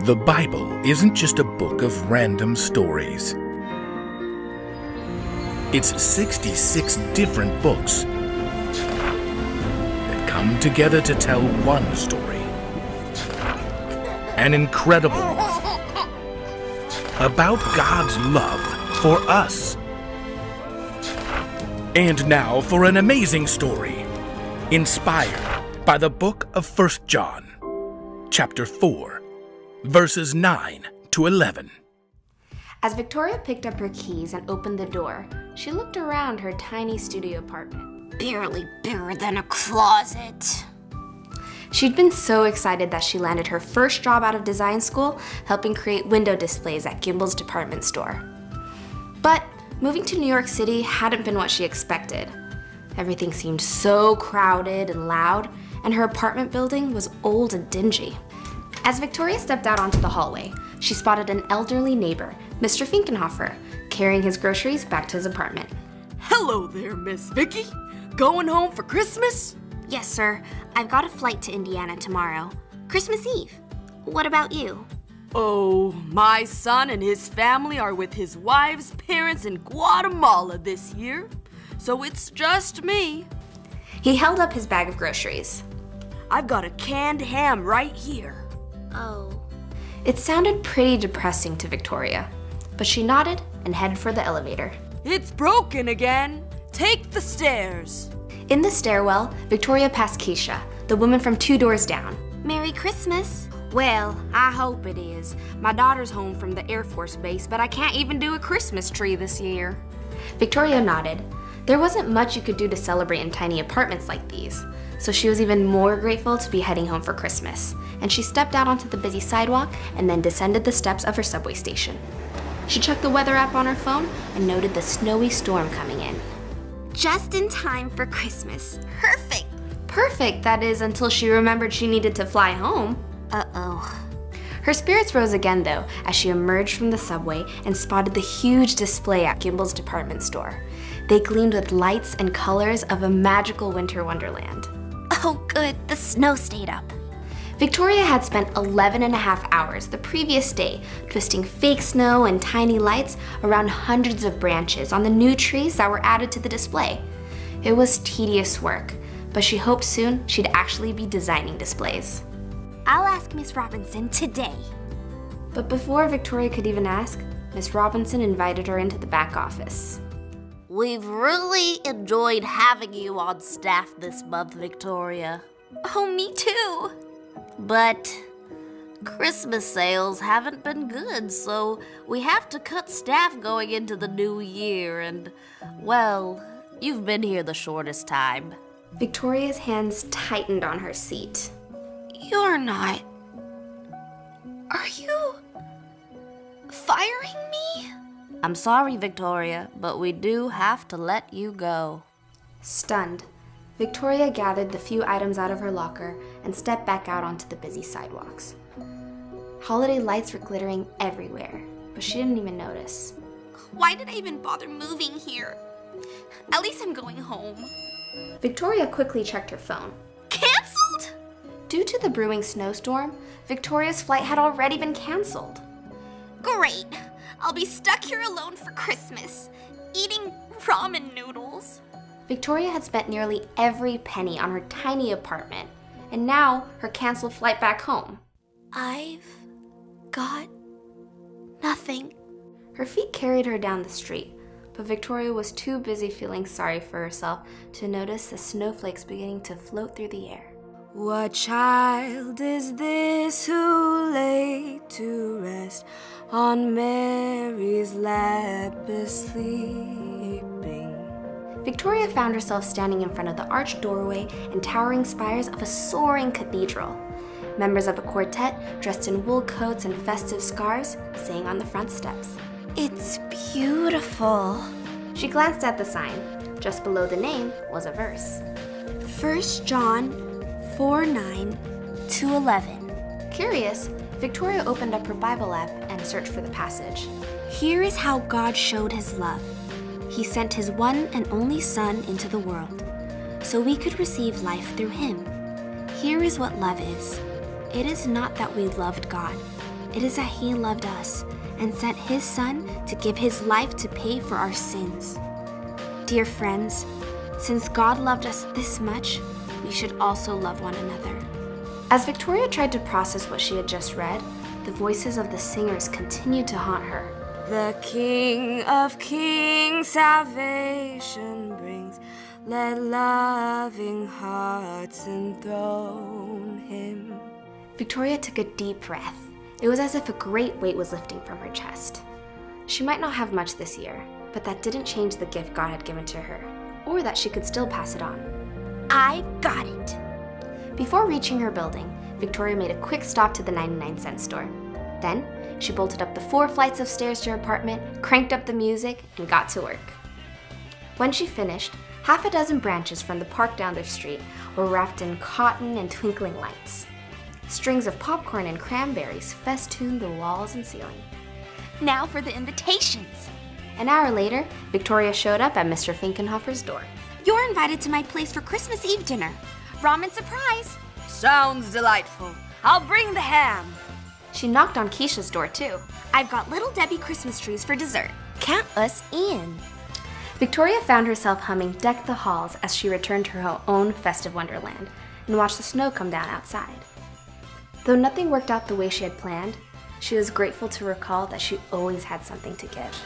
The Bible isn't just a book of random stories. It's 66 different books that come together to tell one story. An incredible one. About God's love for us. And now for an amazing story, inspired by the book of 1 John, chapter 4, verses 9 to 11. As Victoria picked up her keys and opened the door, she looked around her tiny studio apartment. Barely bigger than a closet. She'd been so excited that she landed her first job out of design school, helping create window displays at Gimbel's department store. But moving to New York City hadn't been what she expected. Everything seemed so crowded and loud, and her apartment building was old and dingy. As Victoria stepped out onto the hallway, she spotted an elderly neighbor, Mr. Finkenhofer, carrying his groceries back to his apartment. Hello there, Miss Vicky. Going home for Christmas? Yes, sir. I've got a flight to Indiana tomorrow. Christmas Eve. What about you? Oh, my son and his family are with his wife's parents in Guatemala this year, so it's just me. He held up his bag of groceries. I've got a canned ham right here. Oh. It sounded pretty depressing to Victoria, but she nodded and headed for the elevator. It's broken again. Take the stairs. In the stairwell, Victoria passed Keisha, the woman from 2 doors down. Merry Christmas. Well, I hope it is. My daughter's home from the Air Force Base, but I can't even do a Christmas tree this year. Victoria nodded. There wasn't much you could do to celebrate in tiny apartments like these, so she was even more grateful to be heading home for Christmas, and she stepped out onto the busy sidewalk and then descended the steps of her subway station. She checked the weather app on her phone and noted the snowy storm coming in. Just in time for Christmas. Perfect. Perfect, that is, until she remembered she needed to fly home. Uh-oh. Her spirits rose again, though, as she emerged from the subway and spotted the huge display at Gimbel's department store. They gleamed with lights and colors of a magical winter wonderland. Oh, good. The snow stayed up. Victoria had spent 11 and a half hours the previous day twisting fake snow and tiny lights around hundreds of branches on the new trees that were added to the display. It was tedious work, but she hoped soon she'd actually be designing displays. I'll ask Miss Robinson today. But before Victoria could even ask, Miss Robinson invited her into the back office. We've really enjoyed having you on staff this month, Victoria. Oh, me too. But Christmas sales haven't been good, so we have to cut staff going into the new year, and, well, you've been here the shortest time. Victoria's hands tightened on her seat. You're not. Are you firing me? I'm sorry, Victoria, but we do have to let you go. Stunned, Victoria gathered the few items out of her locker and stepped back out onto the busy sidewalks. Holiday lights were glittering everywhere, but she didn't even notice. Why did I even bother moving here? At least I'm going home. Victoria quickly checked her phone. Canceled? Due to the brewing snowstorm, Victoria's flight had already been canceled. Great. I'll be stuck here alone for Christmas, eating ramen noodles. Victoria had spent nearly every penny on her tiny apartment, and now her canceled flight back home. I've got nothing. Her feet carried her down the street, but Victoria was too busy feeling sorry for herself to notice the snowflakes beginning to float through the air. What child is this who lay to rest on Mary's lap is sleeping? Victoria found herself standing in front of the arched doorway and towering spires of a soaring cathedral. Members of a quartet, dressed in wool coats and festive scarves, sang on the front steps. It's beautiful. She glanced at the sign. Just below the name was a verse. 1 John 4:9-11. Curious, Victoria opened up her Bible app and searched for the passage. Here is how God showed his love. He sent his one and only Son into the world, so we could receive life through him. Here is what love is. It is not that we loved God, It is that He loved us and sent His Son to give His life to pay for our sins. Dear friends, since God loved us this much, we should also love one another. As Victoria tried to process what she had just read, the voices of the singers continued to haunt her. The King of Kings salvation brings. Let loving hearts enthrone Him. Victoria took a deep breath. It was as if a great weight was lifting from her chest. She might not have much this year, but that didn't change the gift God had given to her, or that she could still pass it on. I've got it. Before reaching her building, Victoria made a quick stop to the 99-cent store. Then, she bolted up the 4 flights of stairs to her apartment, cranked up the music, and got to work. When she finished, half a dozen branches from the park down the street were wrapped in cotton and twinkling lights. Strings of popcorn and cranberries festooned the walls and ceiling. Now for the invitations. An hour later, Victoria showed up at Mr. Finkenhofer's door. You're invited to my place for Christmas Eve dinner. Ramen surprise. Sounds delightful. I'll bring the ham. She knocked on Keisha's door too. I've got Little Debbie Christmas trees for dessert. Count us in. Victoria found herself humming Deck the Halls as she returned to her own festive wonderland and watched the snow come down outside. Though nothing worked out the way she had planned, she was grateful to recall that she always had something to give.